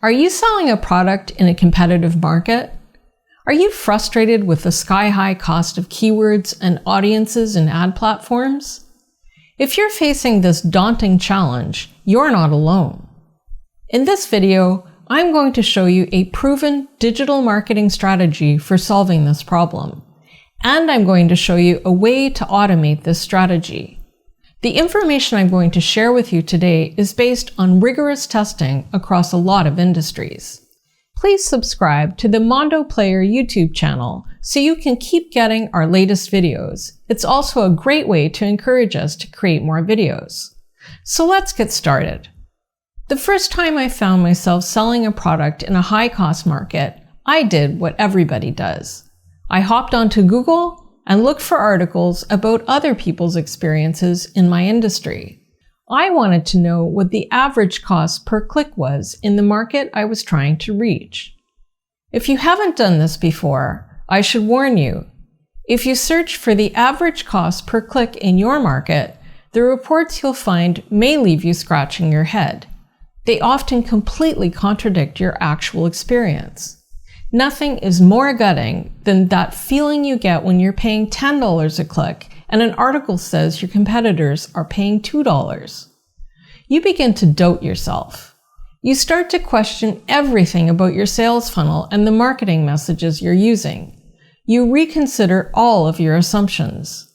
Are you selling a product in a competitive market? Are you frustrated with the sky-high cost of keywords and audiences in ad platforms? If you're facing this daunting challenge, you're not alone. In this video, I'm going to show you a proven digital marketing strategy for solving this problem. And I'm going to show you a way to automate this strategy. The information I'm going to share with you today is based on rigorous testing across a lot of industries. Please subscribe to the Mondo Player YouTube channel so you can keep getting our latest videos. It's also a great way to encourage us to create more videos. So let's get started. The first time I found myself selling a product in a high-cost market, I did what everybody does. I hopped onto Google and looked for articles about other people's experiences in my industry. I wanted to know what the average cost per click was in the market I was trying to reach. If you haven't done this before, I should warn you. If you search for the average cost per click in your market, the reports you'll find may leave you scratching your head. They often completely contradict your actual experience. Nothing is more gutting than that feeling you get when you're paying $10 a click and an article says your competitors are paying $2. You begin to doubt yourself. You start to question everything about your sales funnel and the marketing messages you're using. You reconsider all of your assumptions.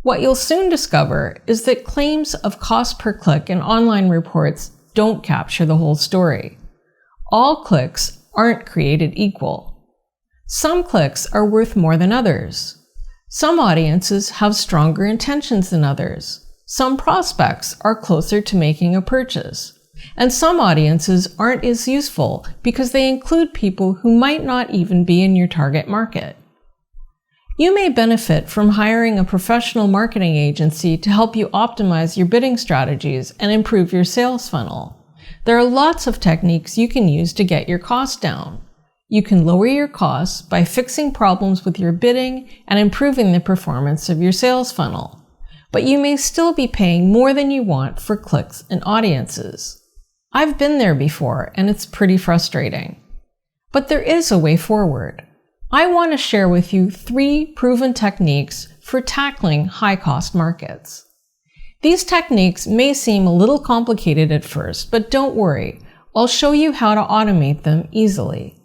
What you'll soon discover is that claims of cost per click in online reports don't capture the whole story. All clicks aren't created equal. Some clicks are worth more than others. Some audiences have stronger intentions than others. Some prospects are closer to making a purchase. And some audiences aren't as useful because they include people who might not even be in your target market. You may benefit from hiring a professional marketing agency to help you optimize your bidding strategies and improve your sales funnel. There are lots of techniques you can use to get your costs down. You can lower your costs by fixing problems with your bidding and improving the performance of your sales funnel. But you may still be paying more than you want for clicks and audiences. I've been there before, and it's pretty frustrating. But there is a way forward. I want to share with you 3 proven techniques for tackling high-cost markets. These techniques may seem a little complicated at first, but don't worry, I'll show you how to automate them easily.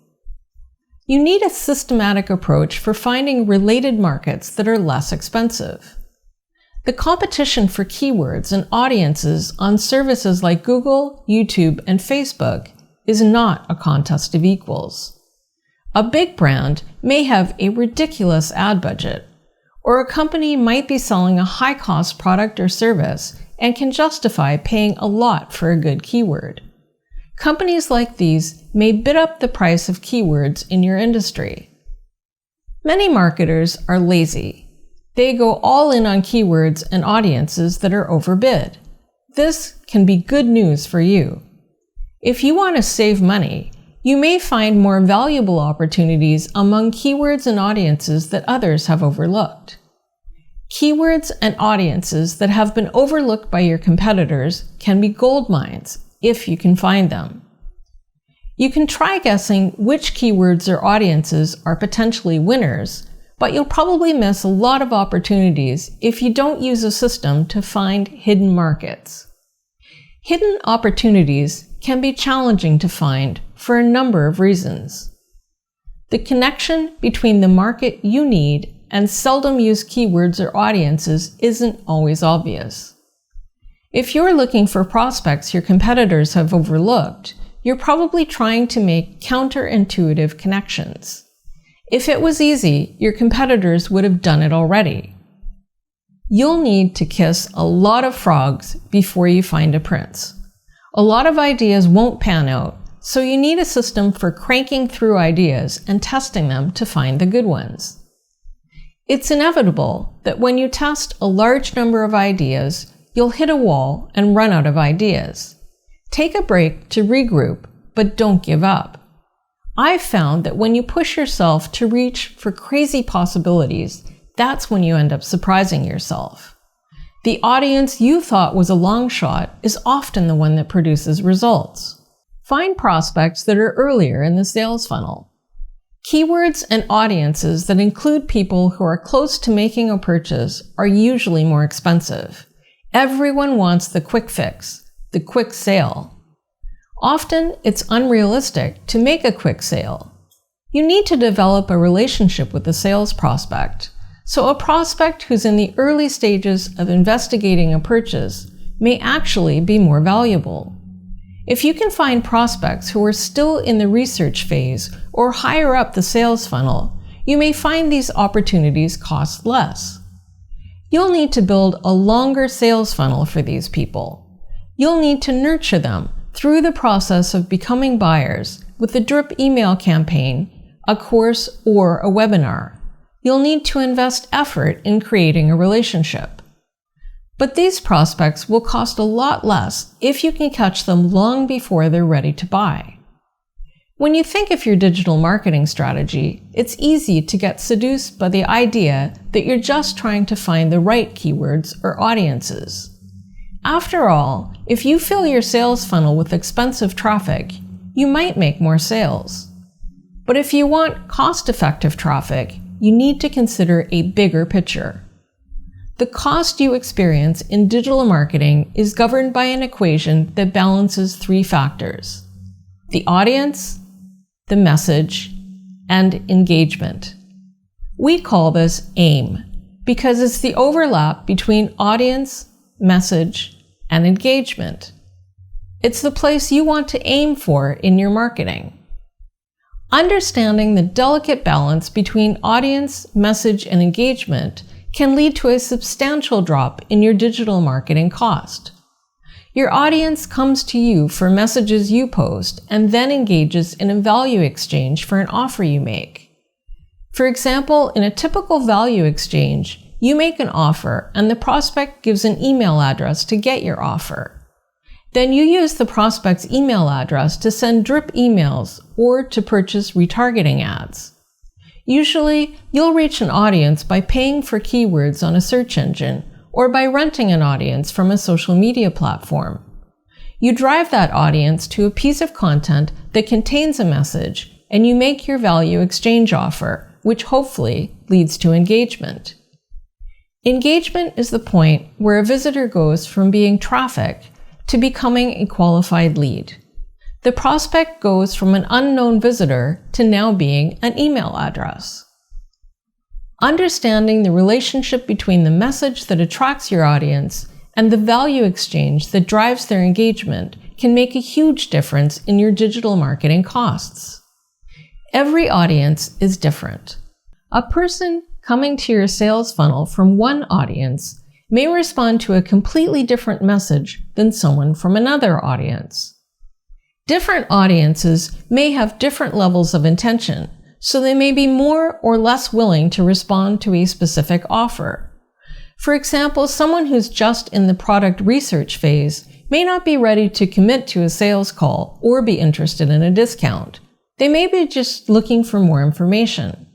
You need a systematic approach for finding related markets that are less expensive. The competition for keywords and audiences on services like Google, YouTube, and Facebook is not a contest of equals. A big brand may have a ridiculous ad budget, or a company might be selling a high-cost product or service and can justify paying a lot for a good keyword. Companies like these may bid up the price of keywords in your industry. Many marketers are lazy. They go all in on keywords and audiences that are overbid. This can be good news for you. If you want to save money, you may find more valuable opportunities among keywords and audiences that others have overlooked. Keywords and audiences that have been overlooked by your competitors can be gold mines if you can find them. You can try guessing which keywords or audiences are potentially winners, but you'll probably miss a lot of opportunities if you don't use a system to find hidden markets. Hidden opportunities can be challenging to find for a number of reasons. The connection between the market you need and seldom used keywords or audiences isn't always obvious. If you're looking for prospects your competitors have overlooked, you're probably trying to make counterintuitive connections. If it was easy, your competitors would have done it already. You'll need to kiss a lot of frogs before you find a prince. A lot of ideas won't pan out, so you need a system for cranking through ideas and testing them to find the good ones. It's inevitable that when you test a large number of ideas, you'll hit a wall and run out of ideas. Take a break to regroup, but don't give up. I've found that when you push yourself to reach for crazy possibilities, that's when you end up surprising yourself. The audience you thought was a long shot is often the one that produces results. Find prospects that are earlier in the sales funnel. Keywords and audiences that include people who are close to making a purchase are usually more expensive. Everyone wants the quick fix, the quick sale. Often, it's unrealistic to make a quick sale. You need to develop a relationship with the sales prospect. So a prospect who's in the early stages of investigating a purchase may actually be more valuable. If you can find prospects who are still in the research phase or higher up the sales funnel, you may find these opportunities cost less. You'll need to build a longer sales funnel for these people. You'll need to nurture them through the process of becoming buyers with a drip email campaign, a course, or a webinar. You'll need to invest effort in creating a relationship. But these prospects will cost a lot less if you can catch them long before they're ready to buy. When you think of your digital marketing strategy, it's easy to get seduced by the idea that you're just trying to find the right keywords or audiences. After all, if you fill your sales funnel with expensive traffic, you might make more sales. But if you want cost-effective traffic, you need to consider a bigger picture. The cost you experience in digital marketing is governed by an equation that balances three factors: the audience, the message, and engagement. We call this AIM because it's the overlap between audience, message, and engagement. It's the place you want to aim for in your marketing. Understanding the delicate balance between audience, message, and engagement can lead to a substantial drop in your digital marketing cost. Your audience comes to you for messages you post and then engages in a value exchange for an offer you make. For example, in a typical value exchange, you make an offer and the prospect gives an email address to get your offer. Then you use the prospect's email address to send drip emails or to purchase retargeting ads. Usually, you'll reach an audience by paying for keywords on a search engine or by renting an audience from a social media platform. You drive that audience to a piece of content that contains a message, and you make your value exchange offer, which hopefully leads to engagement. Engagement is the point where a visitor goes from being traffic to becoming a qualified lead. The prospect goes from an unknown visitor to now being an email address. Understanding the relationship between the message that attracts your audience and the value exchange that drives their engagement can make a huge difference in your digital marketing costs. Every audience is different. A person coming to your sales funnel from one audience may respond to a completely different message than someone from another audience. Different audiences may have different levels of intention, so they may be more or less willing to respond to a specific offer. For example, someone who's just in the product research phase may not be ready to commit to a sales call or be interested in a discount. They may be just looking for more information.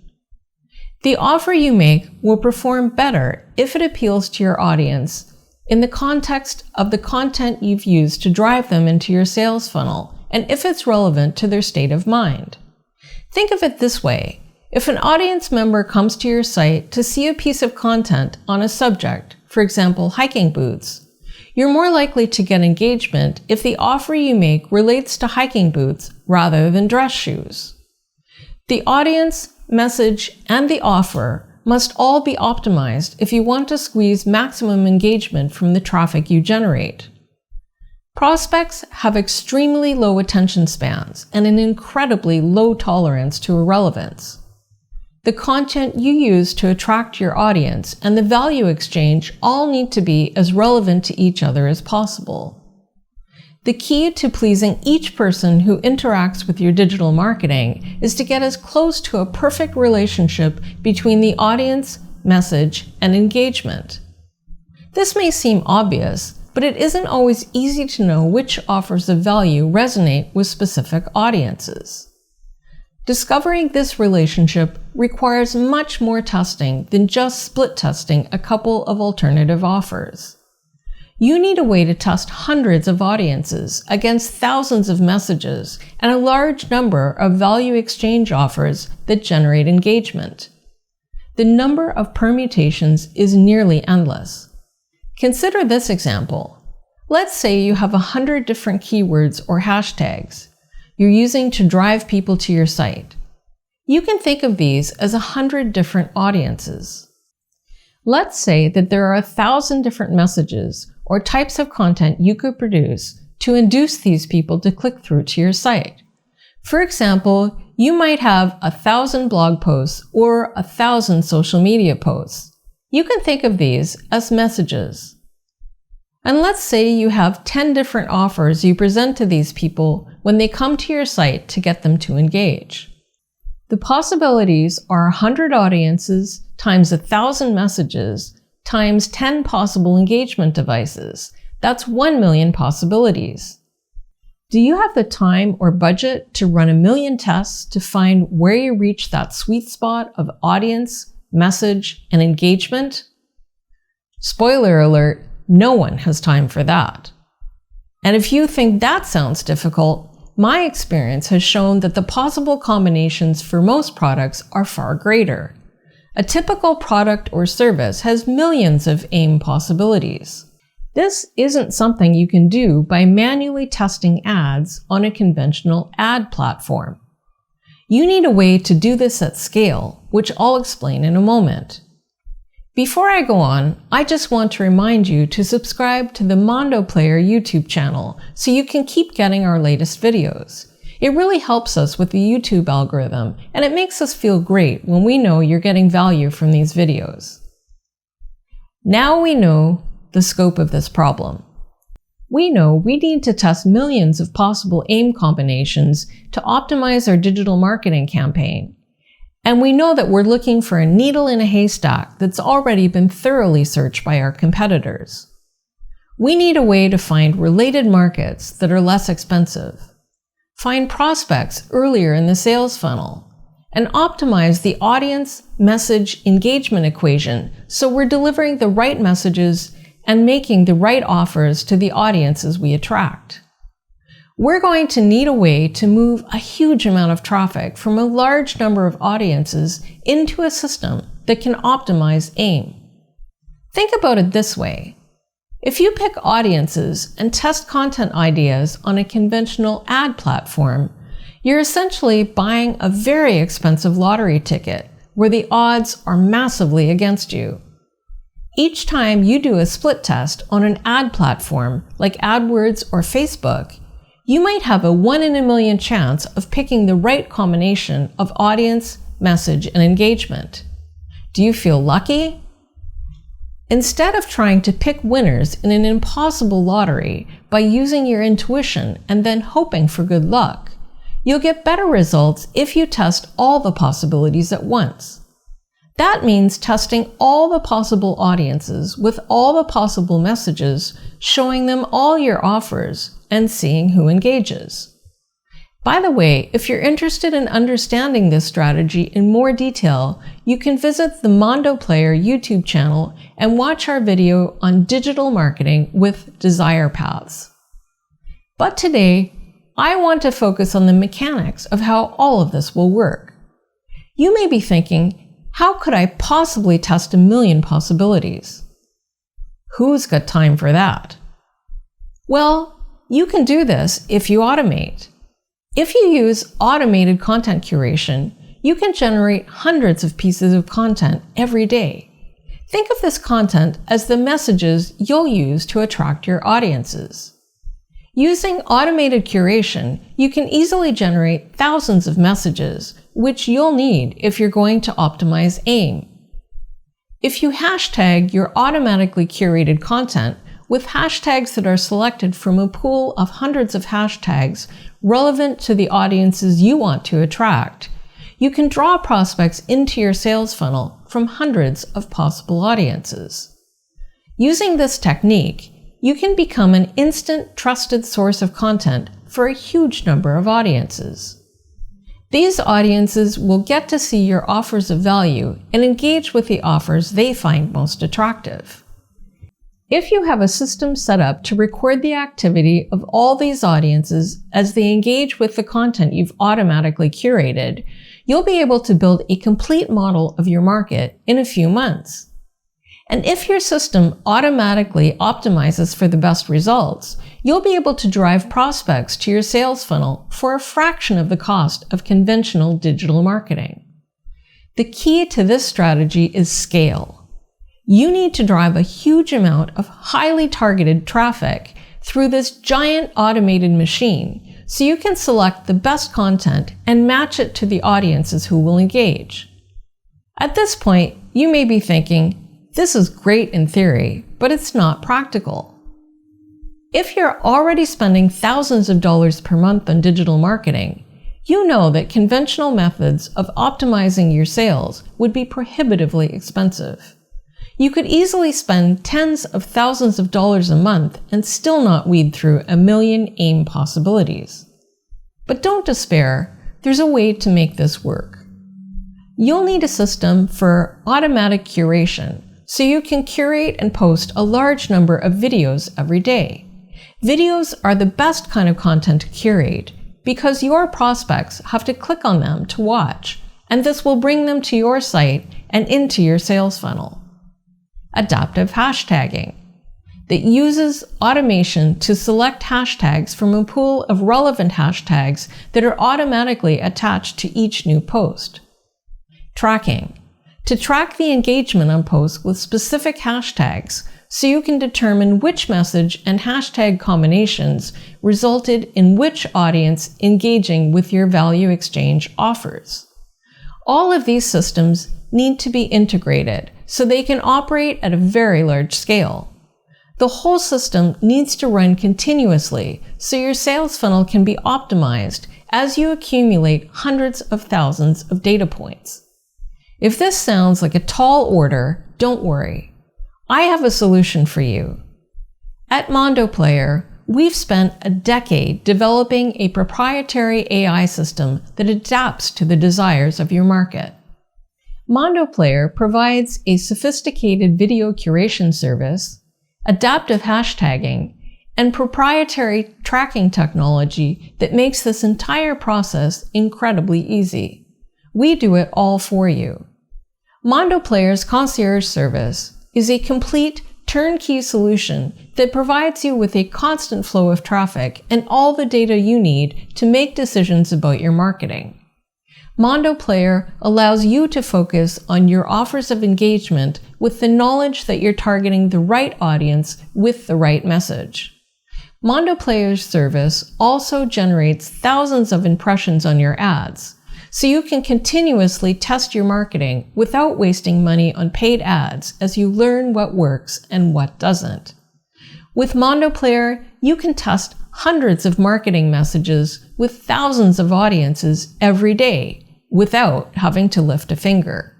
The offer you make will perform better if it appeals to your audience in the context of the content you've used to drive them into your sales funnel and if it's relevant to their state of mind. Think of it this way. If an audience member comes to your site to see a piece of content on a subject, for example, hiking boots, you're more likely to get engagement if the offer you make relates to hiking boots rather than dress shoes. The audience, message, and the offer must all be optimized if you want to squeeze maximum engagement from the traffic you generate. Prospects have extremely low attention spans and an incredibly low tolerance to irrelevance. The content you use to attract your audience and the value exchange all need to be as relevant to each other as possible. The key to pleasing each person who interacts with your digital marketing is to get as close to a perfect relationship between the audience, message, and engagement. This may seem obvious, but it isn't always easy to know which offers of value resonate with specific audiences. Discovering this relationship requires much more testing than just split testing a couple of alternative offers. You need a way to test hundreds of audiences against thousands of messages and a large number of value exchange offers that generate engagement. The number of permutations is nearly endless. Consider this example. Let's say you have 100 different keywords or hashtags you're using to drive people to your site. You can think of these as 100 different audiences. Let's say that there are 1,000 different messages or types of content you could produce to induce these people to click through to your site. For example, you might have 1,000 blog posts or 1,000 social media posts. You can think of these as messages. And let's say you have 10 different offers you present to these people when they come to your site to get them to engage. The possibilities are 100 audiences times 1,000 messages times 10 possible engagement devices. That's 1 million possibilities. Do you have the time or budget to run 1 million tests to find where you reach that sweet spot of audience, message, and engagement? Spoiler alert, no one has time for that. And if you think that sounds difficult, my experience has shown that the possible combinations for most products are far greater. A typical product or service has millions of AIM possibilities. This isn't something you can do by manually testing ads on a conventional ad platform. You need a way to do this at scale, which I'll explain in a moment. Before I go on, I just want to remind you to subscribe to the Mondo Player YouTube channel so you can keep getting our latest videos. It really helps us with the YouTube algorithm, and it makes us feel great when we know you're getting value from these videos. Now we know the scope of this problem. We know we need to test millions of possible AIM combinations to optimize our digital marketing campaign. And we know that we're looking for a needle in a haystack that's already been thoroughly searched by our competitors. We need a way to find related markets that are less expensive, find prospects earlier in the sales funnel, and optimize the audience message engagement equation so we're delivering the right messages and making the right offers to the audiences we attract. We're going to need a way to move a huge amount of traffic from a large number of audiences into a system that can optimize AIM. Think about it this way. If you pick audiences and test content ideas on a conventional ad platform, you're essentially buying a very expensive lottery ticket where the odds are massively against you. Each time you do a split test on an ad platform like AdWords or Facebook, you might have a 1 in a million chance of picking the right combination of audience, message, and engagement. Do you feel lucky? Instead of trying to pick winners in an impossible lottery by using your intuition and then hoping for good luck, you'll get better results if you test all the possibilities at once. That means testing all the possible audiences with all the possible messages, showing them all your offers, and seeing who engages. By the way, if you're interested in understanding this strategy in more detail, you can visit the Mondo Player YouTube channel and watch our video on digital marketing with desire paths. But today, I want to focus on the mechanics of how all of this will work. You may be thinking, how could I possibly test 1 million possibilities? Who's got time for that? Well, you can do this if you automate. If you use automated content curation, you can generate hundreds of pieces of content every day. Think of this content as the messages you'll use to attract your audiences. Using automated curation, you can easily generate thousands of messages, which you'll need if you're going to optimize AIM. If you hashtag your automatically curated content with hashtags that are selected from a pool of hundreds of hashtags relevant to the audiences you want to attract, you can draw prospects into your sales funnel from hundreds of possible audiences. Using this technique, you can become an instant trusted source of content for a huge number of audiences. These audiences will get to see your offers of value and engage with the offers they find most attractive. If you have a system set up to record the activity of all these audiences as they engage with the content you've automatically curated, you'll be able to build a complete model of your market in a few months. And if your system automatically optimizes for the best results, you'll be able to drive prospects to your sales funnel for a fraction of the cost of conventional digital marketing. The key to this strategy is scale. You need to drive a huge amount of highly targeted traffic through this giant automated machine so you can select the best content and match it to the audiences who will engage. At this point, you may be thinking, this is great in theory, but it's not practical. If you're already spending thousands of dollars per month on digital marketing, you know that conventional methods of optimizing your sales would be prohibitively expensive. You could easily spend tens of thousands of dollars a month and still not weed through a million AIM possibilities. But don't despair, there's a way to make this work. You'll need a system for automatic curation, so you can curate and post a large number of videos every day. Videos are the best kind of content to curate because your prospects have to click on them to watch, and this will bring them to your site and into your sales funnel. Adaptive hashtagging that uses automation to select hashtags from a pool of relevant hashtags that are automatically attached to each new post. Tracking to track the engagement on posts with specific hashtags so you can determine which message and hashtag combinations resulted in which audience engaging with your value exchange offers. All of these systems need to be integrated so they can operate at a very large scale. The whole system needs to run continuously so your sales funnel can be optimized as you accumulate hundreds of thousands of data points. If this sounds like a tall order, don't worry. I have a solution for you. At Mondo Player, we've spent a decade developing a proprietary AI system that adapts to the desires of your market. Mondo Player provides a sophisticated video curation service, adaptive hashtagging, and proprietary tracking technology that makes this entire process incredibly easy. We do it all for you. Mondo Player's concierge service is a complete turnkey solution that provides you with a constant flow of traffic and all the data you need to make decisions about your marketing. Mondo Player allows you to focus on your offers of engagement with the knowledge that you're targeting the right audience with the right message. Mondo Player's service also generates thousands of impressions on your ads, so you can continuously test your marketing without wasting money on paid ads as you learn what works and what doesn't. With Mondo Player, you can test hundreds of marketing messages with thousands of audiences every day without having to lift a finger.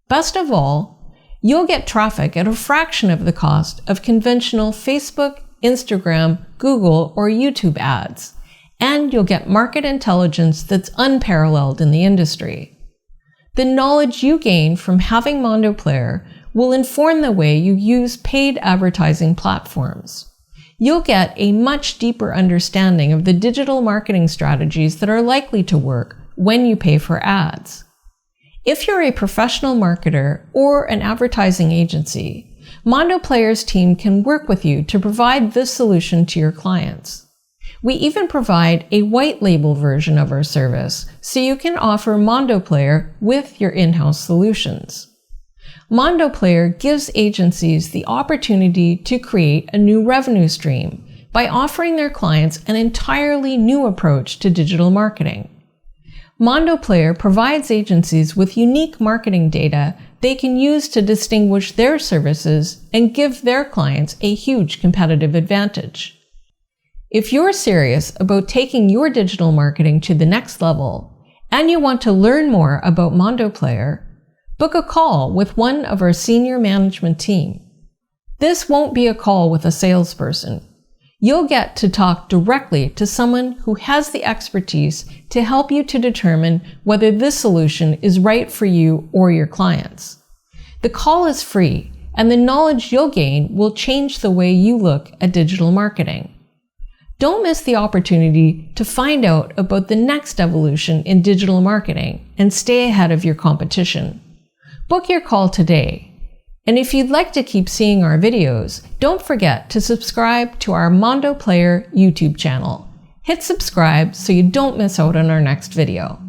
Best of all, you'll get traffic at a fraction of the cost of conventional Facebook, Instagram, Google, or YouTube ads. And you'll get market intelligence that's unparalleled in the industry. The knowledge you gain from having Mondo Player will inform the way you use paid advertising platforms. You'll get a much deeper understanding of the digital marketing strategies that are likely to work when you pay for ads. If you're a professional marketer or an advertising agency, Mondo Player's team can work with you to provide this solution to your clients. We even provide a white label version of our service so you can offer Mondo Player with your in-house solutions. Mondo Player gives agencies the opportunity to create a new revenue stream by offering their clients an entirely new approach to digital marketing. Mondo Player provides agencies with unique marketing data they can use to distinguish their services and give their clients a huge competitive advantage. If you're serious about taking your digital marketing to the next level and you want to learn more about Mondo Player, book a call with one of our senior management team. This won't be a call with a salesperson. You'll get to talk directly to someone who has the expertise to help you to determine whether this solution is right for you or your clients. The call is free, and the knowledge you'll gain will change the way you look at digital marketing. Don't miss the opportunity to find out about the next evolution in digital marketing and stay ahead of your competition. Book your call today. And if you'd like to keep seeing our videos, don't forget to subscribe to our Mondo Player YouTube channel. Hit subscribe so you don't miss out on our next video.